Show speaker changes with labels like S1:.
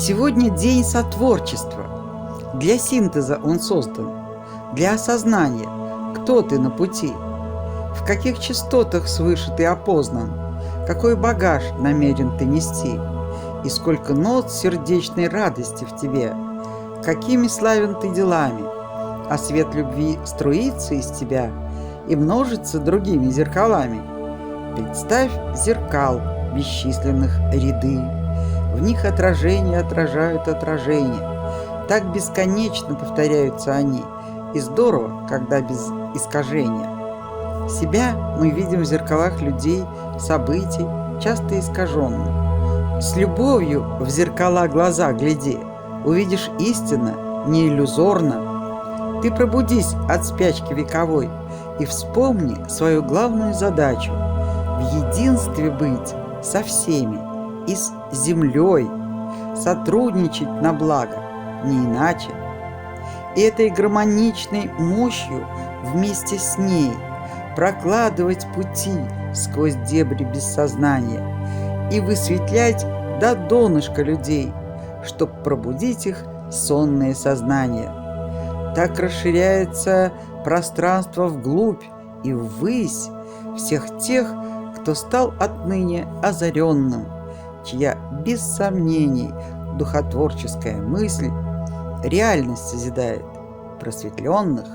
S1: Сегодня день сотворчества. Для синтеза он создан, для осознания, кто ты на пути, в каких частотах свыше ты опознан, какой багаж намерен ты нести, и сколько нот сердечной радости в тебе, какими славен ты делами, а свет любви струится из тебя и множится другими зеркалами. Представь зеркал бесчисленных ряды, в них отражения отражают отражения. Так бесконечно повторяются они, и здорово, когда без искажения. Себя мы видим в зеркалах людей, событий, часто искаженно. С любовью в зеркала глаза гляди, увидишь истинно, не иллюзорно. Ты пробудись от спячки вековой и вспомни свою главную задачу – в единстве быть со всеми и с землей, сотрудничать на благо, не иначе. И этой гармоничной мощью вместе с ней прокладывать пути сквозь дебри бессознания и высветлять до донышка людей, чтоб пробудить их сонное сознание. Так расширяется пространство вглубь и ввысь всех тех, кто стал отныне озаренным, чья без сомнений духотворческая мысль реальность созидает просветленных